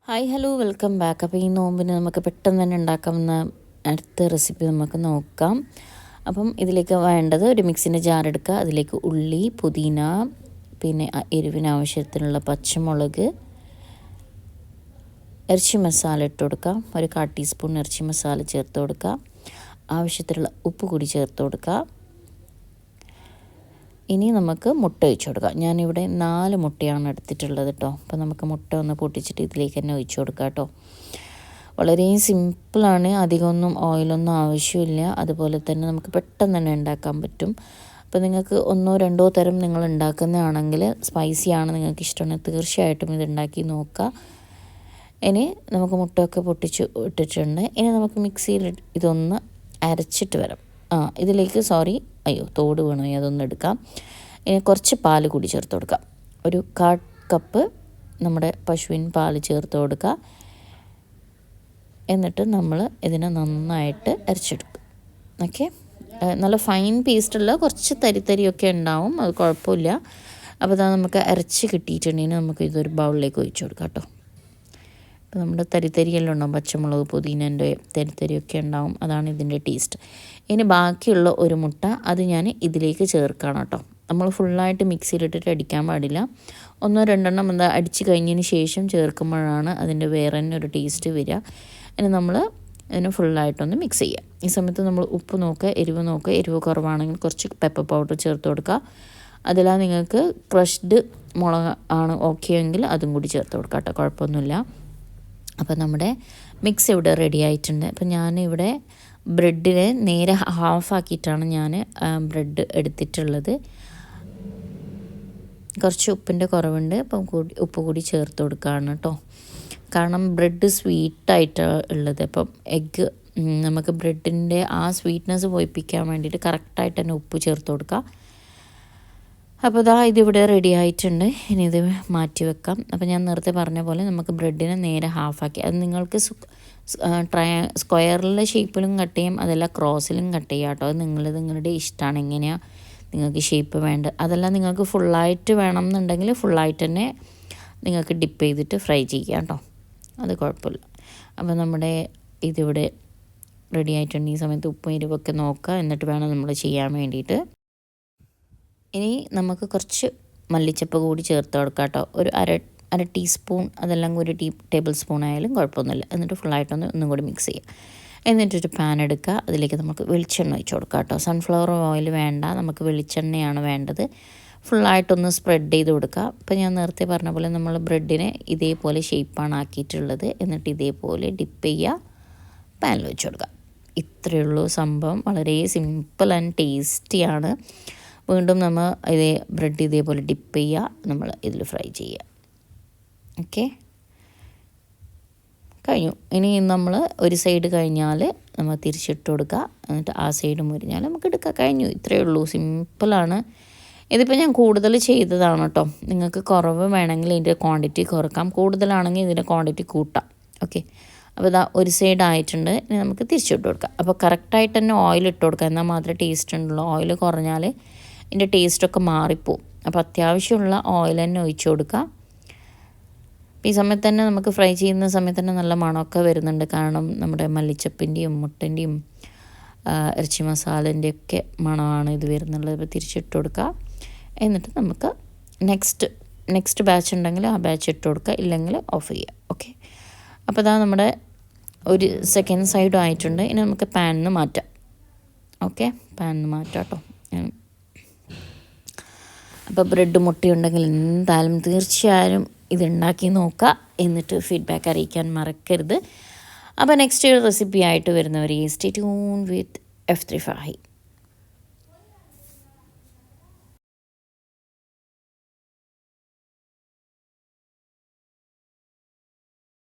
Hi hello welcome back. അപ്പോൾ ഈ നോമ്പിന് നമുക്ക് പെട്ടെന്ന് തന്നെ ഉണ്ടാക്കാവുന്ന അടുത്ത റെസിപ്പി നമുക്ക് നോക്കാം. അപ്പം ഇതിലേക്ക് വേണ്ടത് ഒരു മിക്സിൻ്റെ ജാർ എടുക്കുക. അതിലേക്ക് ഉള്ളി, പുതിന, പിന്നെ എരിവിന് ആവശ്യത്തിനുള്ള പച്ചമുളക്, ഇറച്ചി മസാല ഇട്ട് കൊടുക്കുക. ഒരു 1/4 ടീസ്പൂൺ ഇറച്ചി മസാല ചേർത്ത് കൊടുക്കുക. ആവശ്യത്തിനുള്ള ഉപ്പ് കൂടി ചേർത്ത് കൊടുക്കുക. ഇനി നമുക്ക് മുട്ട ഒഴിച്ച് കൊടുക്കാം. ഞാനിവിടെ 4 മുട്ടയാണ് എടുത്തിട്ടുള്ളത് കേട്ടോ. അപ്പോൾ നമുക്ക് മുട്ട ഒന്ന് പൊട്ടിച്ചിട്ട് ഇതിലേക്ക് തന്നെ ഒഴിച്ച് കൊടുക്കാം കേട്ടോ. വളരെ സിമ്പിളാണ്, അധികമൊന്നും ഓയിലൊന്നും ആവശ്യമില്ല. അതുപോലെ തന്നെ നമുക്ക് പെട്ടെന്ന് തന്നെ ഉണ്ടാക്കാൻ പറ്റും. അപ്പോൾ നിങ്ങൾക്ക് 1-2 തരം നിങ്ങൾ ഉണ്ടാക്കുന്നതാണെങ്കിൽ, സ്പൈസിയാണ് നിങ്ങൾക്ക് ഇഷ്ടമാണെങ്കിൽ തീർച്ചയായിട്ടും ഇത് ഉണ്ടാക്കി നോക്കുക. ഇനി നമുക്ക് മുട്ടയൊക്കെ പൊട്ടിച്ച് ഇട്ടിട്ടുണ്ട്. ഇനി നമുക്ക് മിക്സിയിൽ ഇതൊന്ന് അരച്ചിട്ട് വരാം. ഇതിലേക്ക് തോട് വീണു, അതൊന്ന് എടുക്കാം. ഇനി കുറച്ച് പാൽ കൂടി ചേർത്ത് കൊടുക്കാം. ഒരു 1/4 കപ്പ് നമ്മുടെ പശുവിൻ പാൽ ചേർത്ത് കൊടുക്കുക. എന്നിട്ട് നമ്മൾ ഇതിനെ നന്നായിട്ട് അരച്ചെടുക്കും. ഓക്കെ, നല്ല ഫൈൻ പേസ്റ്റുള്ള കുറച്ച് തരിയൊക്കെ ഉണ്ടാവും, അത് കുഴപ്പമില്ല. അപ്പോൾ അതാ നമുക്ക് അരച്ച് കിട്ടിയിട്ടുണ്ടെങ്കിൽ നമുക്ക് ഇതൊരു ബൗളിലേക്ക് ഒഴിച്ചു കൊടുക്കാം കേട്ടോ. അപ്പോൾ നമ്മുടെ തരിയെല്ലാം ഉണ്ടാവും, പച്ചമുളക് പുതിനേൻ്റെ തരിയൊക്കെ ഉണ്ടാവും, അതാണ് ഇതിൻ്റെ ടേസ്റ്റ്. ഇനി ബാക്കിയുള്ള ഒരു മുട്ട അത് ഞാൻ ഇതിലേക്ക് ചേർക്കണം കേട്ടോ. നമ്മൾ ഫുള്ളായിട്ട് മിക്സിയിലിട്ടിട്ട് അടിക്കാൻ പാടില്ല. 1-2 എന്താ അടിച്ച് കഴിഞ്ഞതിന് ശേഷം ചേർക്കുമ്പോഴാണ് അതിൻ്റെ വേറെ തന്നെ ഒരു ടേസ്റ്റ് വരിക. ഇനി നമ്മൾ ഇതിന് ഫുള്ളായിട്ടൊന്ന് മിക്സ് ചെയ്യുക. ഈ സമയത്ത് നമ്മൾ ഉപ്പ് നോക്കുക, എരിവ് കുറവാണെങ്കിൽ കുറച്ച് പെപ്പർ പൗഡർ ചേർത്ത് കൊടുക്കുക. അതിലാ നിങ്ങൾക്ക് ക്രഷ്ഡ് മുളക് ആണ് ഓക്കെ എങ്കിൽ അതും കൂടി ചേർത്ത് കൊടുക്കുക കേട്ടോ, കുഴപ്പമൊന്നുമില്ല. അപ്പോൾ നമ്മുടെ മിക്സ് ഇവിടെ റെഡി ആയിട്ടുണ്ട്. അപ്പോൾ ഞാനിവിടെ ബ്രെഡിനെ നേരെ ഹാഫാക്കിയിട്ടാണ് ഞാൻ ബ്രെഡ് എടുത്തിട്ടുള്ളത്. കുറച്ച് ഉപ്പിൻ്റെ കുറവുണ്ട്, അപ്പം ഉപ്പ് കൂടി ചേർത്ത് കൊടുക്കുകയാണ് കേട്ടോ. കാരണം ബ്രെഡ് സ്വീറ്റായിട്ട് ഉള്ളത്, അപ്പം എഗ്ഗ് നമുക്ക് ബ്രെഡിൻ്റെ ആ സ്വീറ്റ്നെസ് പോയിപ്പിക്കാൻ വേണ്ടിയിട്ട് കറക്റ്റായിട്ട് തന്നെ ഉപ്പ് ചേർത്ത് കൊടുക്കുക. അപ്പോൾ ഇതിവിടെ റെഡി ആയിട്ടുണ്ട്. ഇനി ഇത് മാറ്റി വെക്കാം. അപ്പോൾ ഞാൻ നേരത്തെ പറഞ്ഞ പോലെ നമുക്ക് ബ്രെഡിനെ നേരെ ഹാഫാക്കി, അത് നിങ്ങൾക്ക് സ്ക്വയറിലെ ഷേപ്പിലും കട്ട് ചെയ്യാം, അതല്ല ക്രോസിലും കട്ട് ചെയ്യാം കേട്ടോ. അത് നിങ്ങളുടെ ഇഷ്ടമാണ്, എങ്ങനെയാണ് നിങ്ങൾക്ക് ഷേപ്പ് വേണ്ടത്. അതെല്ലാം നിങ്ങൾക്ക് ഫുള്ളായിട്ട് വേണം എന്നുണ്ടെങ്കിൽ ഫുള്ളായിട്ട് തന്നെ നിങ്ങൾക്ക് ഡിപ്പ് ചെയ്തിട്ട് ഫ്രൈ ചെയ്യാം കേട്ടോ, അത് കുഴപ്പമില്ല. അപ്പോൾ നമ്മുടെ ഇതിവിടെ റെഡി ആയിട്ടുണ്ട്. ഈ സമയത്ത് ഉപ്പും എരിവൊക്കെ നോക്കുക, എന്നിട്ട് വേണം നമ്മൾ ചെയ്യാൻ വേണ്ടിയിട്ട്. ഇനി നമുക്ക് കുറച്ച് മല്ലിച്ചപ്പ് കൂടി ചേർത്ത് കൊടുക്കാം കേട്ടോ. ഒരു അര ടീസ്പൂൺ, അതെല്ലാം ഒരു ടേബിൾ സ്പൂൺ ആയാലും കുഴപ്പമൊന്നുമില്ല. എന്നിട്ട് ഫുള്ളായിട്ടൊന്നും ഒന്നും കൂടി മിക്സ് ചെയ്യുക. എന്നിട്ടൊരു പാൻ എടുക്കുക, അതിലേക്ക് നമുക്ക് വെളിച്ചെണ്ണ ഒഴിച്ച് കൊടുക്കാം കേട്ടോ. സൺഫ്ലവർ ഓയിൽ വേണ്ട, നമുക്ക് വെളിച്ചെണ്ണയാണ് വേണ്ടത്. ഫുള്ളായിട്ടൊന്ന് സ്പ്രെഡ് ചെയ്ത് കൊടുക്കുക. അപ്പോൾ ഞാൻ നേരത്തെ പറഞ്ഞ പോലെ നമ്മൾ ബ്രെഡിനെ ഇതേപോലെ ഷേപ്പാണ് ആക്കിയിട്ടുള്ളത്. എന്നിട്ട് ഇതേപോലെ ഡിപ്പ് ചെയ്യുക, പാനിൽ വെച്ച് കൊടുക്കുക. ഇത്രയേ ഉള്ളൂ സംഭവം, വളരെ സിമ്പിൾ ആൻഡ് ടേസ്റ്റിയാണ്. വീണ്ടും നമ്മൾ ബ്രെഡ് ഇതേപോലെ ഡിപ്പ് ചെയ്യുക, നമ്മൾ ഇതിൽ ഫ്രൈ ചെയ്യുക. ഓക്കെ, കഴിഞ്ഞു. ഇനി നമ്മൾ ഒരു സൈഡ് കഴിഞ്ഞാൽ നമ്മൾ തിരിച്ചിട്ട് കൊടുക്കുക, എന്നിട്ട് ആ സൈഡ് മുരിഞ്ഞാൽ നമുക്ക് എടുക്കുക. കഴിഞ്ഞു, ഇത്രയേ ഉള്ളൂ, സിമ്പിളാണ്. ഇതിപ്പോൾ ഞാൻ കൂടുതൽ ചെയ്തതാണ് കേട്ടോ. നിങ്ങൾക്ക് കുറവ് വേണമെങ്കിൽ ഇതിൻ്റെ ക്വാണ്ടിറ്റി കുറക്കാം, കൂടുതലാണെങ്കിൽ ഇതിൻ്റെ ക്വാണ്ടിറ്റി കൂട്ടാം. ഓക്കെ, അപ്പോൾ ഒരു സൈഡ് ആയിട്ടുണ്ട്. ഇനി നമുക്ക് തിരിച്ചിട്ട് കൊടുക്കാം. അപ്പോൾ കറക്റ്റായിട്ട് തന്നെ ഓയിൽ ഇട്ട് കൊടുക്കുക, എന്നാൽ മാത്രമേ ടേസ്റ്റ് ഉണ്ടുള്ളൂ. ഓയിൽ കുറഞ്ഞാൽ ഇതിൻ്റെ ടേസ്റ്റൊക്കെ മാറിപ്പോവും. അപ്പോൾ അത്യാവശ്യമുള്ള ഓയിൽ തന്നെ ഒഴിച്ച് കൊടുക്കുക. ഈ സമയത്ത് തന്നെ നമുക്ക് ഫ്രൈ ചെയ്യുന്ന സമയത്ത് തന്നെ നല്ല മണമൊക്കെ വരുന്നുണ്ട്. കാരണം നമ്മുടെ മല്ലിച്ചപ്പിൻ്റെയും മുട്ടൻ്റെയും ഇറച്ചി മസാലേൻ്റെയൊക്കെ മണമാണ് ഇത് വരുന്നുള്ളത്. അപ്പോൾ തിരിച്ചിട്ട് കൊടുക്കുക. എന്നിട്ട് നമുക്ക് നെക്സ്റ്റ് ബാച്ച് ഉണ്ടെങ്കിൽ ആ ബാച്ച് ഇട്ട് കൊടുക്കുക, ഇല്ലെങ്കിൽ ഓഫ് ചെയ്യുക. ഓക്കെ, അപ്പോൾ നമ്മുടെ ഒരു സെക്കൻഡ് സൈഡും ആയിട്ടുണ്ട്. ഇനി നമുക്ക് പാനിന് മാറ്റാം. ഓക്കെ, പാനിന് മാറ്റാം കേട്ടോ. അപ്പോൾ ബ്രെഡ് മുട്ടയുണ്ടെങ്കിൽ എന്തായാലും തീർച്ചയായും ഇതുണ്ടാക്കി നോക്കുക, എന്നിട്ട് ഫീഡ്ബാക്ക് അറിയിക്കാൻ മറക്കരുത്. അപ്പോൾ നെക്സ്റ്റ് റെസിപ്പി ആയിട്ട് വരുന്നവരെ സ്റ്റേ ട്യൂൺ വിത്ത് F3 Fahi.